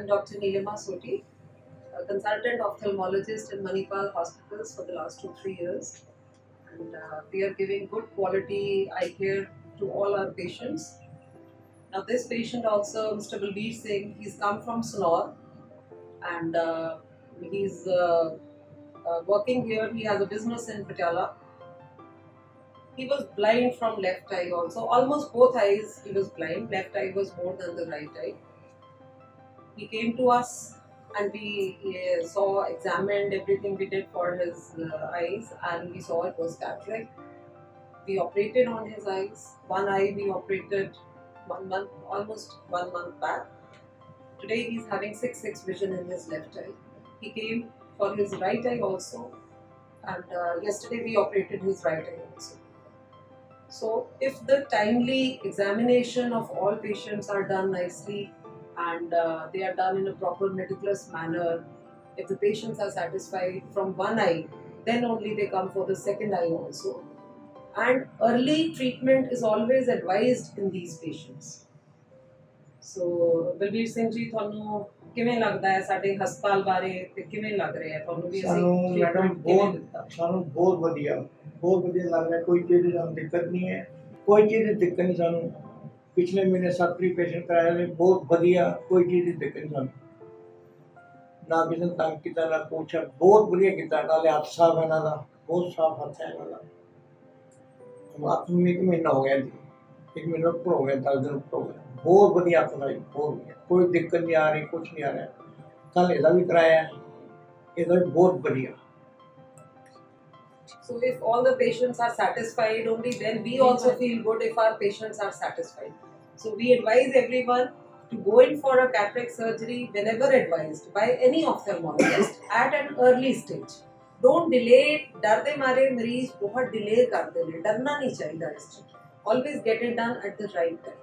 I'm Dr. Neelima Sodhi, a consultant ophthalmologist in Manipal Hospitals for the last 2-3 years. And we are giving good quality eye care to all our patients. Now, this patient also, Mr. Balbir Singh, he's come from Sonor and he's working here. He has a business in Patiala. He was blind from left eye also, almost both eyes he was blind. Left eye was more than the right eye. He came to us and we saw, examined everything we did for his eyes, and we saw it was cataract. We operated on his eyes. One eye we operated 1 month, almost 1 month back. Today he's having 6/6 vision in his left eye. He came for his right eye also, and yesterday we operated his right eye also. So, if the timely examination of all patients are done nicely and they are done in a proper meticulous manner, if the patients are satisfied from one eye, then only they come for the second eye also. And early treatment is always advised in these patients. ਸੋ ਬਲਬੀਰ ਸਿੰਘ ਜੀ ਤੁਹਾਨੂੰ ਕਿਵੇਂ ਲੱਗਦਾ ਹੈ ਸਾਡੇ ਹਸਪਤਾਲ ਬਾਰੇ ਤੇ ਕਿਵੇਂ ਲੱਗ ਰਿਹਾ ਹੈ ਤੁਹਾਨੂੰ ਵੀ ਸਾਨੂੰ ਅਸੀਂ ਮੈਡਮ treatment ਕਿਵੇਂ ਦਿੱਤਾ? ਸਾਨੂੰ ਬਹੁਤ ਵਧੀਆ ਲੱਗ ਰਿਹਾ ਕੋਈ ਚੀਜ਼ ਦੀ ਸਾਨੂੰ ਦਿੱਕਤ ਨਹੀਂ ਹੈ ਕੋਈ ਚੀਜ਼ ਦੀ ਦਿੱਕਤ ਨਹੀਂ ਸਾਨੂੰ ਪਿਛਲੇ ਮਹੀਨੇ 7 ਪੇਸ਼ੈਂਟ ਕਰਾਏ ਨੇ ਬਹੁਤ ਵਧੀਆ ਕੋਈ ਚੀਜ਼ ਦੀ ਦਿੱਕਤ ਨਹੀਂ ਸਾਨੂੰ ਨਾ ਕਿਸੇ ਨੇ ਤੰਗ ਕੀਤਾ ਨਾ ਕੁਛ ਬਹੁਤ ਵਧੀਆ ਕੀਤਾ ਨਾਲੇ ਹੱਥ ਸਾਫ ਇਹਨਾਂ ਦਾ ਬਹੁਤ ਸਾਫ ਹੱਥ ਹੈ ਇਹਨਾਂ ਦਾ ਹੱਥ ਨੂੰ 1 ਮਹੀਨਾ ਹੋ ਗਿਆ ਜੀ 1 ਮਹੀਨਾ ਉੱਪਰ ਹੋ ਗਿਆ 10 ਦਿਨ ਉੱਪਰ ਹੋ ਗਿਆ बहुत बढ़िया अपनाई बहुत बढ़िया कोई दिक्कत नहीं आ रही कुछ नहीं आ रहा कल ਇਹਦਾ ਵੀ कराया ਇਹਦਾ भी बहुत बढ़िया So if all the patients are satisfied, only then we also feel good if our patients are satisfied. So we advise everyone to go in for a cataract surgery whenever advised by any ophthalmologist at an early stage. Don't delay it. डर दे मारे मरीज बहुत delay करते हैं डरना नहीं चाहिए इस चीज. Always get it done at the right time.